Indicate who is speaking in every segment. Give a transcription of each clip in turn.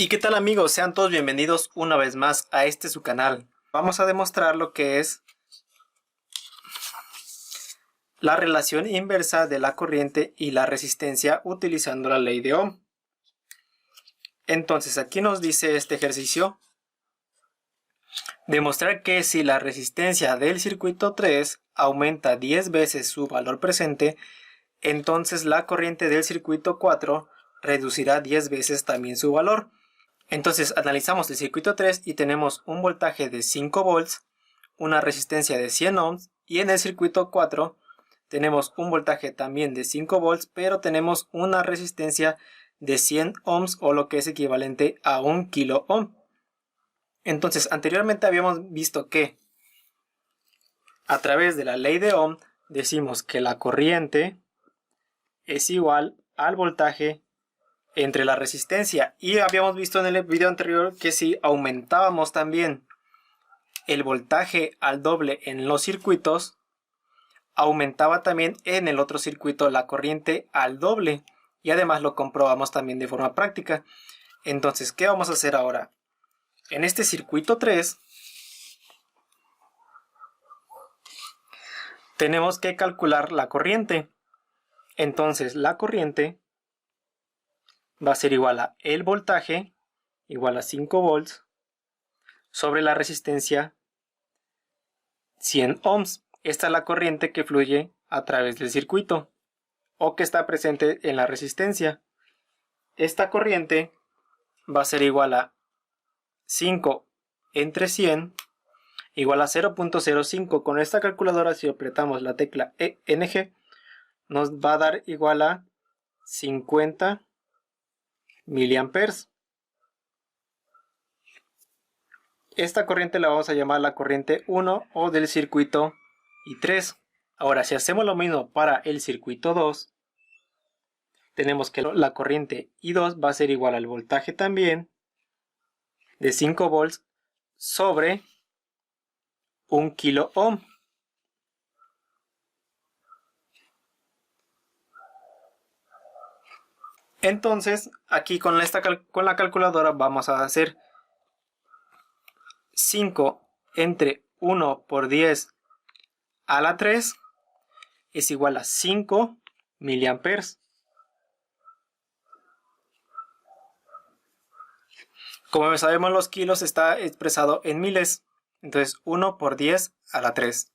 Speaker 1: ¿Y qué tal, amigos? Sean todos bienvenidos una vez más a su canal. Vamos a demostrar lo que es la relación inversa de la corriente y la resistencia utilizando la ley de Ohm. Entonces aquí nos dice este ejercicio: demostrar que si la resistencia del circuito 3 aumenta 10 veces su valor presente, entonces la corriente del circuito 4 reducirá 10 veces también su valor. Entonces analizamos el circuito 3 y tenemos un voltaje de 5 volts, una resistencia de 100 ohms, y en el circuito 4 tenemos un voltaje también de 5 volts, pero tenemos una resistencia de 100 ohms, o lo que es equivalente a 1 kilo ohm. Entonces anteriormente habíamos visto que a través de la ley de Ohm decimos que la corriente es igual al voltaje entre la resistencia, y habíamos visto en el video anterior que si aumentábamos también el voltaje al doble en los circuitos, aumentaba también en el otro circuito la corriente al doble, y además lo comprobamos también de forma práctica. Entonces, ¿qué vamos a hacer ahora? En este circuito 3 tenemos que calcular la corriente. Entonces la corriente va a ser igual a el voltaje, igual a 5 volts, sobre la resistencia 100 ohms. Esta es la corriente que fluye a través del circuito, o que está presente en la resistencia. Esta corriente va a ser igual a 5 entre 100, igual a 0.05. Con esta calculadora, si apretamos la tecla ENG, nos va a dar igual a 50 miliamperes. Esta corriente la vamos a llamar la corriente 1 o del circuito I3. Ahora, si hacemos lo mismo para el circuito 2, tenemos que la corriente I2 va a ser igual al voltaje también de 5 volts sobre 1 kilo ohm. Entonces, aquí con la calculadora vamos a hacer 5 entre 1 por 10 a la 3 es igual a 5 miliamperes. Como sabemos, los kilos está expresado en miles, entonces 1 por 10 a la 3.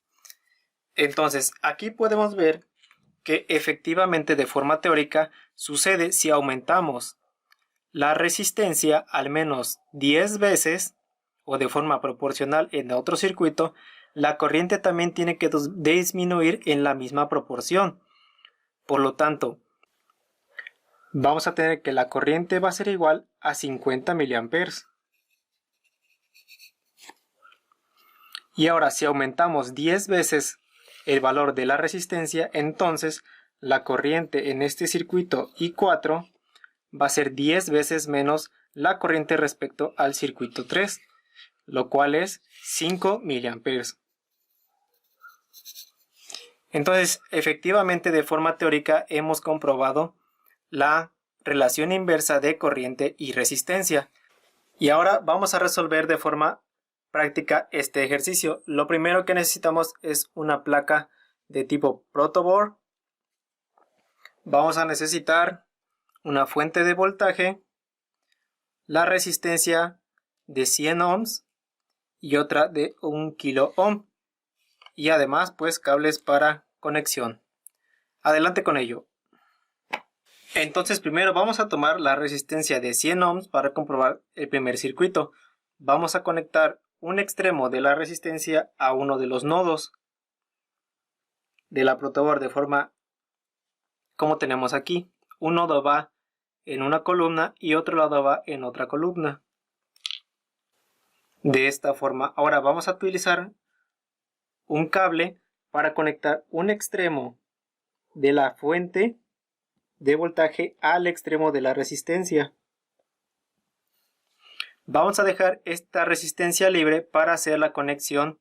Speaker 1: Entonces aquí podemos ver que efectivamente, de forma teórica, sucede si aumentamos la resistencia al menos 10 veces o de forma proporcional en otro circuito, la corriente también tiene que disminuir en la misma proporción. Por lo tanto, vamos a tener que la corriente va a ser igual a 50 miliamperes. Y ahora, si aumentamos 10 veces el valor de la resistencia, entonces la corriente en este circuito I4 va a ser 10 veces menos la corriente respecto al circuito 3, lo cual es 5 miliamperes. Entonces, efectivamente, de forma teórica hemos comprobado la relación inversa de corriente y resistencia. Y ahora vamos a resolver de forma práctica este ejercicio. Lo primero que necesitamos es una placa de tipo protoboard. Vamos a necesitar una fuente de voltaje, la resistencia de 100 ohms y otra de 1 kilo ohm, y además pues cables para conexión. Adelante con ello. Entonces primero vamos a tomar la resistencia de 100 ohms para comprobar el primer circuito. Vamos a conectar un extremo de la resistencia a uno de los nodos de la protoboard de forma como tenemos aquí. Un nodo va en una columna y otro lado va en otra columna. De esta forma, ahora vamos a utilizar un cable para conectar un extremo de la fuente de voltaje al extremo de la resistencia. Vamos a dejar esta resistencia libre para hacer la conexión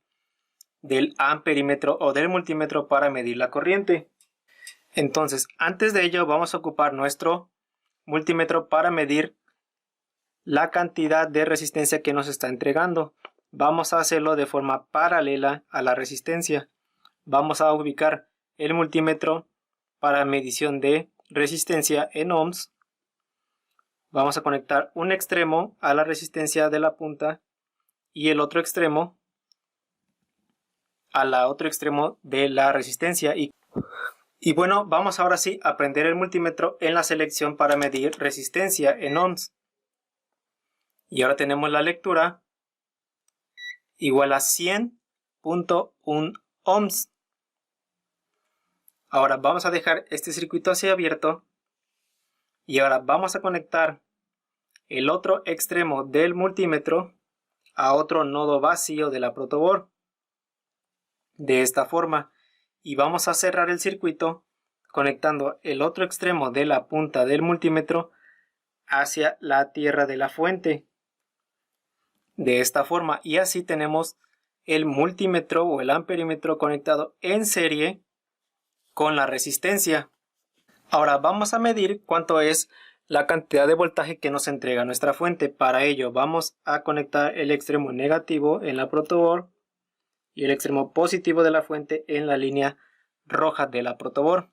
Speaker 1: del amperímetro o del multímetro para medir la corriente. Entonces, antes de ello vamos a ocupar nuestro multímetro para medir la cantidad de resistencia que nos está entregando. Vamos a hacerlo de forma paralela a la resistencia. Vamos a ubicar el multímetro para medición de resistencia en ohms. Vamos a conectar un extremo a la resistencia de la punta y el otro extremo al otro extremo de la resistencia. Y bueno, vamos ahora sí a prender el multímetro en la selección para medir resistencia en ohms. Y ahora tenemos la lectura igual a 100.1 ohms. Ahora vamos a dejar este circuito así abierto y ahora vamos a conectar el otro extremo del multímetro a otro nodo vacío de la protoboard de esta forma, y vamos a cerrar el circuito conectando el otro extremo de la punta del multímetro hacia la tierra de la fuente de esta forma, y así tenemos el multímetro o el amperímetro conectado en serie con la resistencia. Ahora vamos a medir cuánto es la cantidad de voltaje que nos entrega nuestra fuente. Para ello vamos a conectar el extremo negativo en la protoboard y el extremo positivo de la fuente en la línea roja de la protoboard.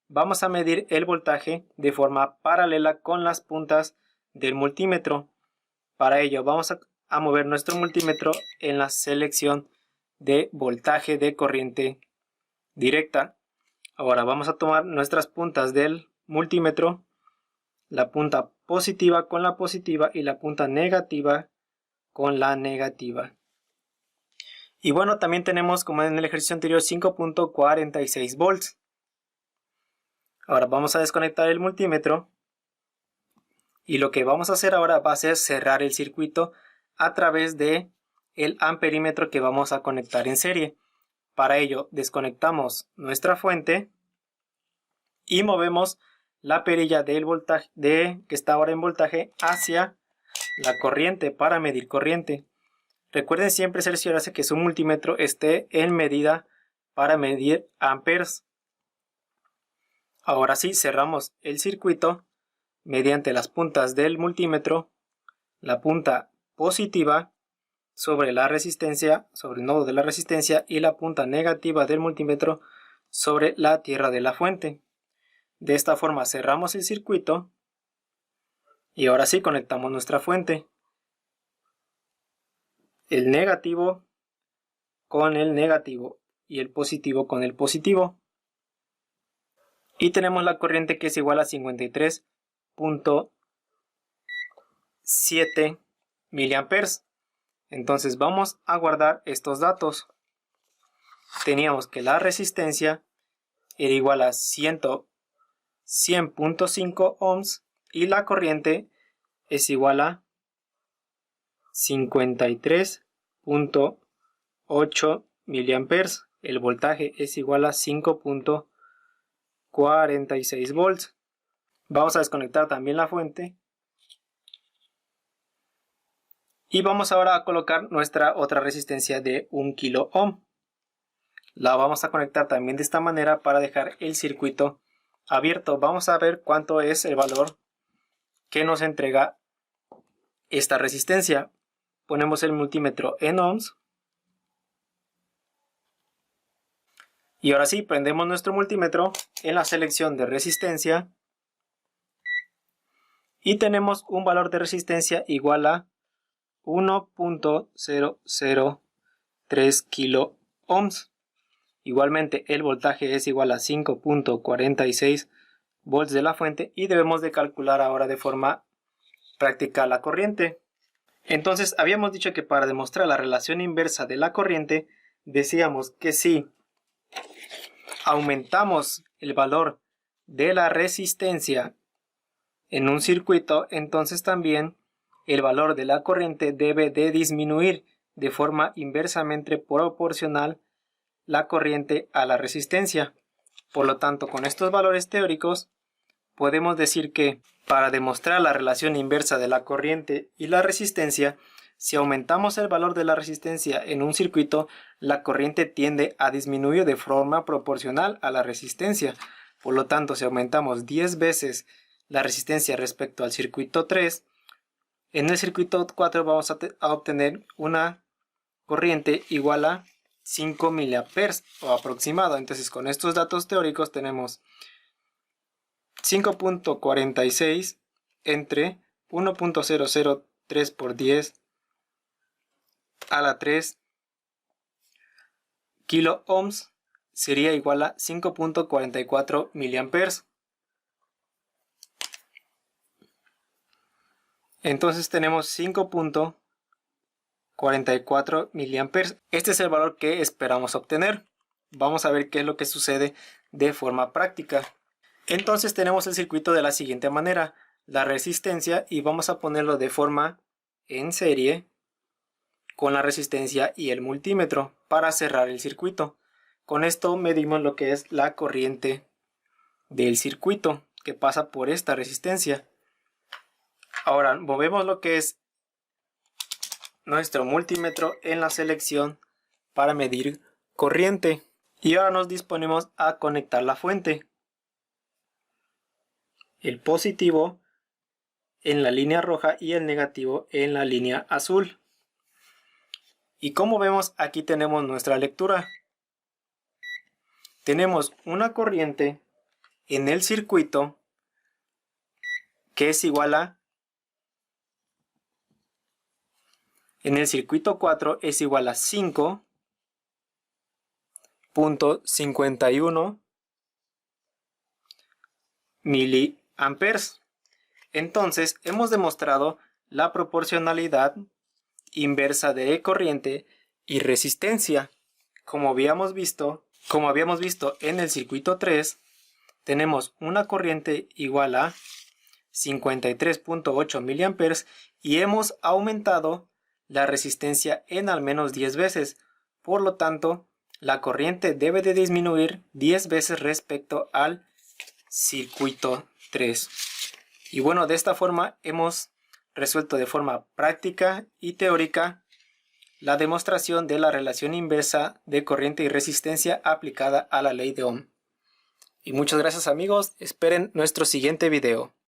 Speaker 1: Vamos a medir el voltaje de forma paralela con las puntas del multímetro. Para ello vamos a mover nuestro multímetro en la selección de voltaje de corriente directa. Ahora vamos a tomar nuestras puntas del multímetro, la punta positiva con la positiva y la punta negativa con la negativa. Y bueno, también tenemos, como en el ejercicio anterior, 5.46 volts. Ahora vamos a desconectar el multímetro y lo que vamos a hacer ahora va a ser cerrar el circuito a través de el amperímetro que vamos a conectar en serie. Para ello desconectamos nuestra fuente y movemos la perilla del voltaje que está ahora en voltaje hacia la corriente para medir corriente. Recuerden siempre cerciorarse que su multímetro esté en medida para medir amperes. Ahora sí, cerramos el circuito mediante las puntas del multímetro, la punta positiva sobre la resistencia, sobre el nodo de la resistencia, y la punta negativa del multímetro sobre la tierra de la fuente. De esta forma cerramos el circuito y ahora sí conectamos nuestra fuente. El negativo con el negativo y el positivo con el positivo. Y tenemos la corriente que es igual a 53.7 miliamperes. Entonces vamos a guardar estos datos. Teníamos que la resistencia era igual a 100.5 ohms y la corriente es igual a 53.8 miliamperes. El voltaje es igual a 5.46 volts. Vamos a desconectar también la fuente. Y vamos ahora a colocar nuestra otra resistencia de 1 kilo ohm. La vamos a conectar también de esta manera para dejar el circuito abierto. Vamos a ver cuánto es el valor que nos entrega esta resistencia. Ponemos el multímetro en ohms. Y ahora sí, prendemos nuestro multímetro en la selección de resistencia. Y tenemos un valor de resistencia igual a 1.003 kilo ohms. Igualmente el voltaje es igual a 5.46 volts de la fuente y debemos de calcular ahora de forma práctica la corriente. Entonces habíamos dicho que para demostrar la relación inversa de la corriente decíamos que si aumentamos el valor de la resistencia en un circuito, entonces también el valor de la corriente debe de disminuir de forma inversamente proporcional la corriente a la resistencia. Por lo tanto, con estos valores teóricos podemos decir que para demostrar la relación inversa de la corriente y la resistencia, si aumentamos el valor de la resistencia en un circuito, la corriente tiende a disminuir de forma proporcional a la resistencia. Por lo tanto, si aumentamos 10 veces la resistencia respecto al circuito 3, En el circuito 4 vamos a obtener una corriente igual a 5 miliamperes o aproximado. Entonces con estos datos teóricos tenemos 5.46 entre 1.003 por 10 a la 3 kilo ohms sería igual a 5.44 miliamperes. Entonces tenemos 5.44 miliamperes. Este es el valor que esperamos obtener. Vamos a ver qué es lo que sucede de forma práctica. Entonces tenemos el circuito de la siguiente manera. La resistencia, y vamos a ponerlo de forma en serie con la resistencia y el multímetro para cerrar el circuito. Con esto medimos lo que es la corriente del circuito que pasa por esta resistencia. Ahora movemos lo que es nuestro multímetro en la selección para medir corriente. Y ahora nos disponemos a conectar la fuente. El positivo en la línea roja y el negativo en la línea azul. Y como vemos, aquí tenemos nuestra lectura. Tenemos una corriente en el circuito que es igual a, en el circuito 4 es igual a 5.51 miliamperes. Entonces hemos demostrado la proporcionalidad inversa de corriente y resistencia. Como habíamos visto en el circuito 3, tenemos una corriente igual a 53.8 miliamperes y hemos aumentado la resistencia en al menos 10 veces. Por lo tanto, la corriente debe de disminuir 10 veces respecto al circuito 3. Y bueno, de esta forma hemos resuelto de forma práctica y teórica la demostración de la relación inversa de corriente y resistencia aplicada a la ley de Ohm. Y muchas gracias amigos, esperen nuestro siguiente video.